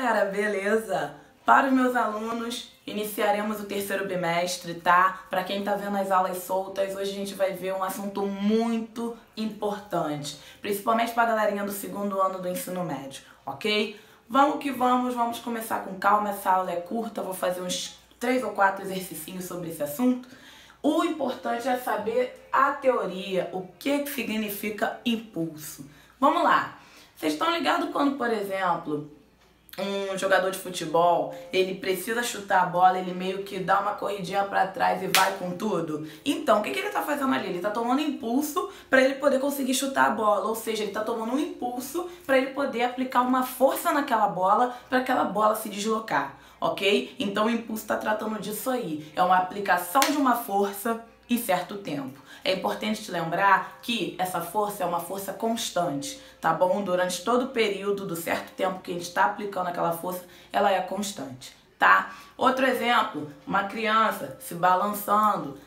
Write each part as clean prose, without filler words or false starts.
galera, beleza? Para os meus alunos, iniciaremos o terceiro bimestre, tá? Para quem tá vendo as aulas soltas, hoje a gente vai ver um assunto muito importante, principalmente para a galerinha do segundo ano do ensino médio, ok? Vamos que vamos começar com calma, essa aula é curta, vou fazer uns 3 ou 4 exercícios sobre esse assunto. O importante é saber a teoria, o que significa impulso. Vamos lá! Vocês estão ligados quando, por exemplo, um jogador de futebol, ele precisa chutar a bola, ele meio que dá uma corridinha pra trás e vai com tudo? Então, o que ele tá fazendo ali? Ele tá tomando impulso pra ele poder conseguir chutar a bola, ou seja, ele tá tomando um impulso pra ele poder aplicar uma força naquela bola, pra aquela bola se deslocar, ok? Então o impulso tá tratando disso aí, é uma aplicação de uma força em certo tempo. É importante te lembrar que essa força é uma força constante, tá bom? Durante todo o período do certo tempo que a gente está aplicando aquela força, ela é constante, tá? Outro exemplo, uma criança se balançando.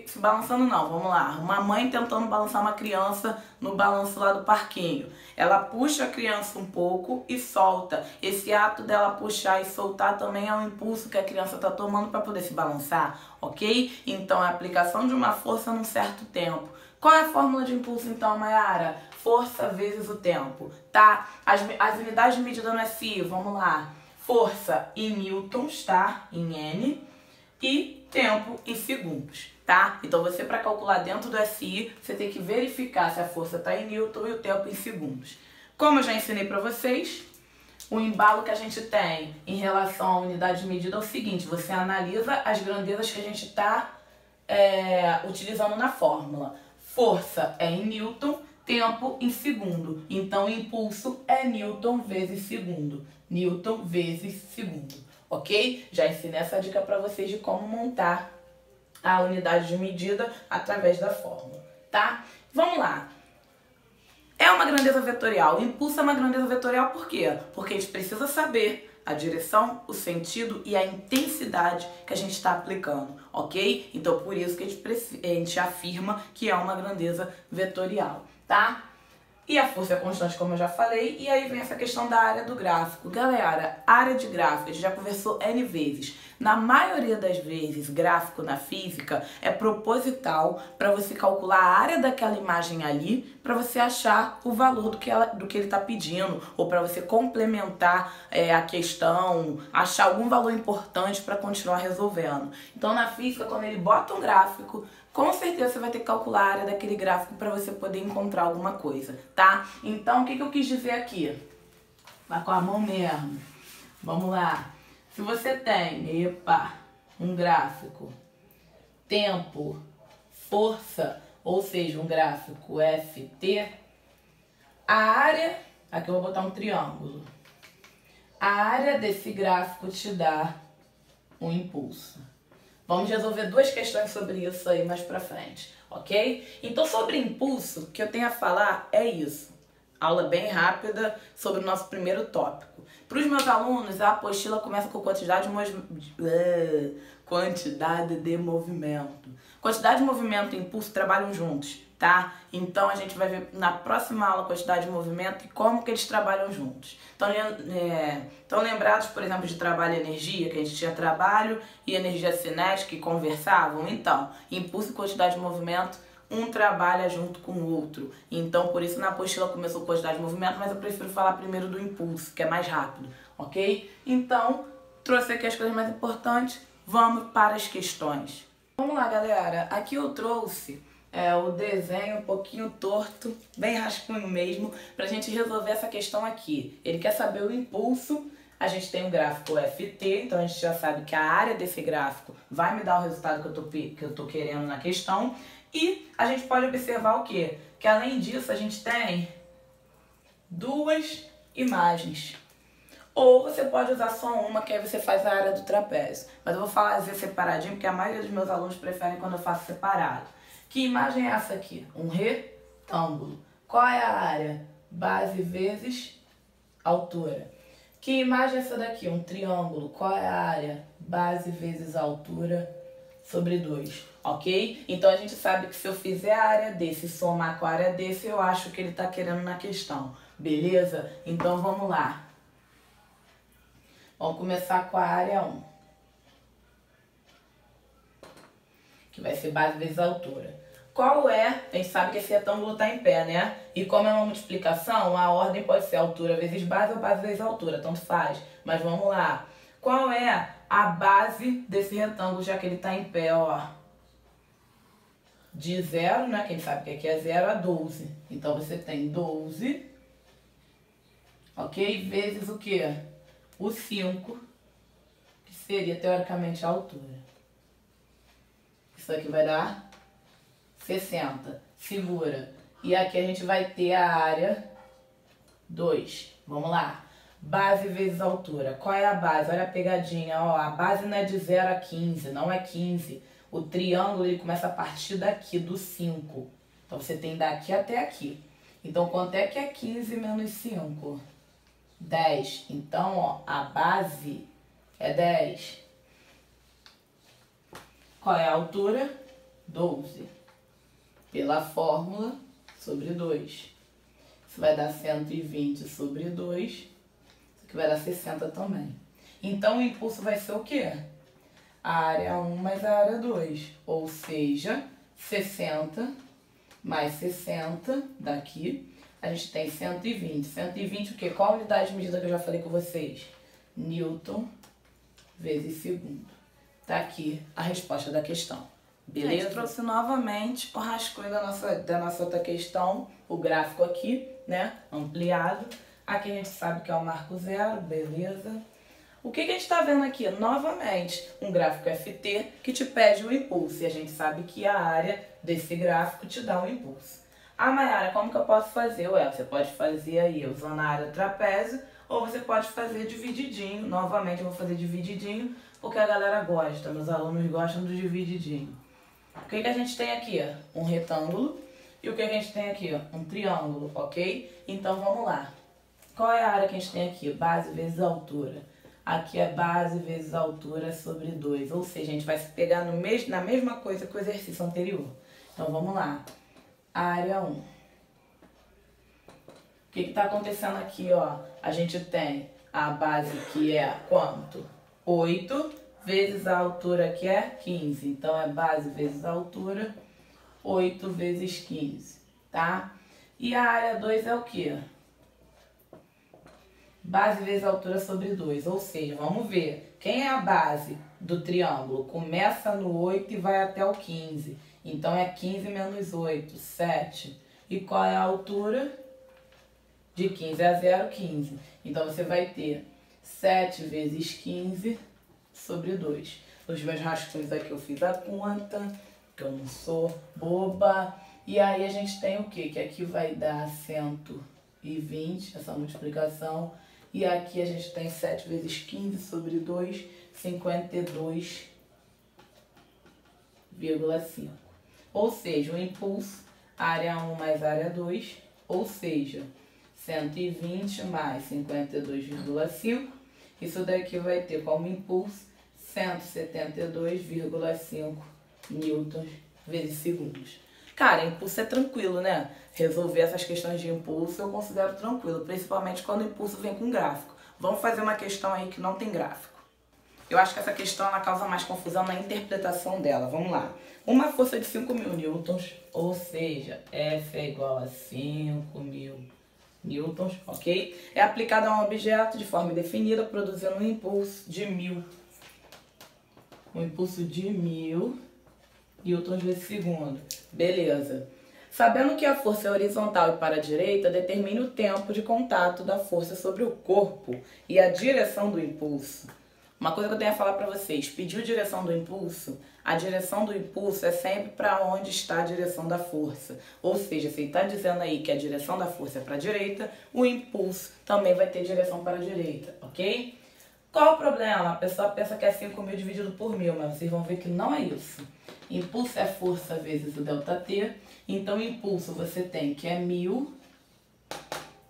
Se balançando não, vamos lá. Uma mãe tentando balançar uma criança no balanço lá do parquinho. Ela puxa a criança um pouco e solta. Esse ato dela puxar e soltar também é um impulso que a criança está tomando para poder se balançar, ok? Então é a aplicação de uma força num certo tempo. Qual é a fórmula de impulso então, Mayara? Força vezes o tempo, tá? As unidades de medida no SI, vamos lá. Força em newtons, tá? Em N. E tempo em segundos, tá? Então você, para calcular dentro do SI, você tem que verificar se a força está em newton e o tempo em segundos. Como eu já ensinei para vocês, o embalo que a gente tem em relação à unidade de medida é o seguinte: você analisa as grandezas que a gente está utilizando na fórmula. Força é em newton, tempo em segundo. Então, o impulso é newton vezes segundo. Newton vezes segundo. Ok? Já ensinei essa dica para vocês de como montar a unidade de medida através da fórmula, tá? Vamos lá. É uma grandeza vetorial. O impulso é uma grandeza vetorial por quê? Porque a gente precisa saber a direção, o sentido e a intensidade que a gente está aplicando, ok? Então, por isso que a gente afirma que é uma grandeza vetorial, tá? E a força é constante, como eu já falei, e aí vem essa questão da área do gráfico. Galera, área de gráfico, a gente já conversou N vezes. Na maioria das vezes, gráfico na física é proposital para você calcular a área daquela imagem ali, para você achar o valor do que ele está pedindo, ou para você complementar a questão, achar algum valor importante para continuar resolvendo. Então, na física, quando ele bota um gráfico, com certeza você vai ter que calcular a área daquele gráfico para você poder encontrar alguma coisa, tá? Então, o que eu quis dizer aqui? Vai com a mão mesmo. Vamos lá. Se você tem, um gráfico, tempo, força, ou seja, um gráfico FT, a área, aqui eu vou botar um triângulo, a área desse gráfico te dá um impulso. Vamos resolver 2 questões sobre isso aí mais pra frente, ok? Então, sobre impulso, o que eu tenho a falar é isso. Aula bem rápida sobre o nosso primeiro tópico. Para os meus alunos, a apostila começa com quantidade de movimento. Quantidade de movimento e impulso trabalham juntos, tá? Então, a gente vai ver na próxima aula quantidade de movimento e como que eles trabalham juntos. Estão lembrados, por exemplo, de trabalho e energia, que a gente tinha trabalho e energia cinética e conversavam? Então, impulso e quantidade de movimento, um trabalha junto com o outro. Então, por isso na apostila começou com quantidade de movimento, mas eu prefiro falar primeiro do impulso, que é mais rápido, ok? Então, trouxe aqui as coisas mais importantes, vamos para as questões. Vamos lá, galera. Aqui eu trouxe o desenho um pouquinho torto, bem rascunho mesmo, pra gente resolver essa questão aqui. Ele quer saber o impulso. A gente tem um gráfico FT, então a gente já sabe que a área desse gráfico vai me dar o resultado que eu tô querendo na questão. E a gente pode observar o quê? Que além disso a gente tem 2 imagens. Ou você pode usar só uma, que aí você faz a área do trapézio. Mas eu vou fazer separadinho, porque a maioria dos meus alunos preferem quando eu faço separado. Que imagem é essa aqui? Um retângulo. Qual é a área? Base vezes altura. Que imagem é essa daqui? Um triângulo. Qual é a área? Base vezes altura sobre 2, ok? Então a gente sabe que se eu fizer a área desse e somar com a área desse, eu acho que ele está querendo na questão, beleza? Então vamos lá. Vamos começar com a área 1. Que vai ser base vezes altura. Qual é? A gente sabe que esse retângulo está em pé, né? E como é uma multiplicação, a ordem pode ser altura vezes base ou base vezes altura, tanto faz. Mas vamos lá. Qual é a base desse retângulo, já que ele está em pé, ó? De 0, né? Quem sabe que aqui é 0 a 12. Então, você tem 12, ok? Vezes o quê? O 5, que seria, teoricamente, a altura. Isso aqui vai dar 60. Segura. E aqui a gente vai ter a área 2. Vamos lá. Base vezes altura. Qual é a base? Olha a pegadinha, ó. A base não é de 0 a 15, não é 15. O triângulo, ele começa a partir daqui, do 5. Então, você tem daqui até aqui. Então, quanto é que é 15 menos 5? 10. Então, ó, a base é 10. Qual é a altura? 12. Pela fórmula, sobre 2. Isso vai dar 120 sobre 2. Isso aqui vai dar 60 também. Então, o impulso vai ser o quê? A área 1 mais a área 2. Ou seja, 60 mais 60 daqui. A gente tem 120. 120 o quê? Qual a unidade de medida que eu já falei com vocês? Newton vezes segundo. Tá aqui a resposta da questão. Beleza? A gente trouxe novamente o rascunho da nossa outra questão, o gráfico aqui, né? Ampliado. Aqui a gente sabe que é o marco zero, beleza? O que a gente está vendo aqui? Novamente, um gráfico FT que te pede o impulso. E a gente sabe que a área desse gráfico te dá um impulso. Ah, Mayara, como que eu posso fazer? Ué, você pode fazer aí usando a área trapézio, ou você pode fazer divididinho. Novamente, eu vou fazer divididinho, porque a galera gosta, meus alunos gostam do divididinho. O que a gente tem aqui? Um retângulo. E o que a gente tem aqui? Um triângulo, ok? Então, vamos lá. Qual é a área que a gente tem aqui? Base vezes altura. Aqui é base vezes altura sobre 2. Ou seja, a gente vai se pegar na mesma coisa que o exercício anterior. Então, vamos lá. Área 1. O que está acontecendo aqui, ó? A gente tem a base que é quanto? 8 vezes a altura que é 15. Então, é base vezes a altura, 8 vezes 15, tá? E a área 2 é o quê? Base vezes a altura sobre 2. Ou seja, vamos ver. Quem é a base do triângulo? Começa no 8 e vai até o 15. Então, é 15 menos 8, 7. E qual é a altura? De 15 a 0, 15. Então, você vai ter 7 vezes 15 sobre 2. Nos meus rascunhos aqui eu fiz a conta, que eu não sou boba. E aí, a gente tem o quê? Que aqui vai dar 120, essa multiplicação. E aqui a gente tem 7 vezes 15 sobre 2, 52,5. Ou seja, o impulso, área 1 mais área 2, ou seja, 120 mais 52,5. Isso daqui vai ter como impulso 172,5 newtons vezes segundos. Cara, impulso é tranquilo, né? Resolver essas questões de impulso eu considero tranquilo, principalmente quando o impulso vem com gráfico. Vamos fazer uma questão aí que não tem gráfico. Eu acho que essa questão ela causa mais confusão na interpretação dela. Vamos lá. Uma força de 5.000 newtons, ou seja, F é igual a 5.000 newtons, ok? É aplicada a um objeto de forma indefinida, produzindo um impulso de 1.000. Um impulso de 1.000 newtons vezes segundo. Beleza. Sabendo que a força é horizontal e para a direita, determine o tempo de contato da força sobre o corpo e a direção do impulso. Uma coisa que eu tenho a falar para vocês, pediu direção do impulso, a direção do impulso é sempre para onde está a direção da força. Ou seja, se ele está dizendo aí que a direção da força é para a direita, o impulso também vai ter direção para a direita, ok? Qual o problema? A pessoa pensa que é 5.000 dividido por 1.000, mas vocês vão ver que não é isso. Impulso é força vezes o ΔT, então impulso você tem que é 1.000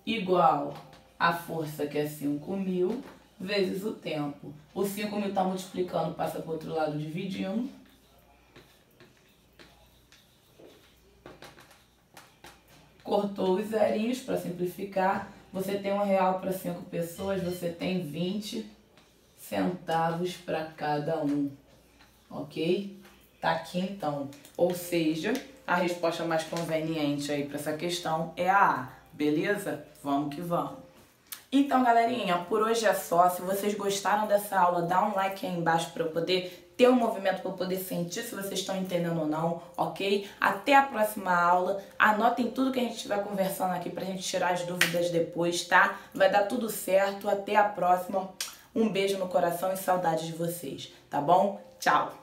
igual a força que é 5.000 vezes o tempo. O 5.000 está multiplicando, passa para o outro lado dividindo. Cortou os zerinhos para simplificar. Você tem um real para 5 pessoas, você tem 20 centavos para cada um, ok? Tá aqui então. Ou seja, a resposta mais conveniente aí para essa questão é a A, beleza? Vamos que vamos. Então, galerinha, por hoje é só. Se vocês gostaram dessa aula, dá um like aí embaixo para eu poder ter um movimento, para eu poder sentir se vocês estão entendendo ou não, ok? Até a próxima aula. Anotem tudo que a gente estiver conversando aqui pra gente tirar as dúvidas depois, tá? Vai dar tudo certo. Até a próxima. Um beijo no coração e saudades de vocês, tá bom? Tchau!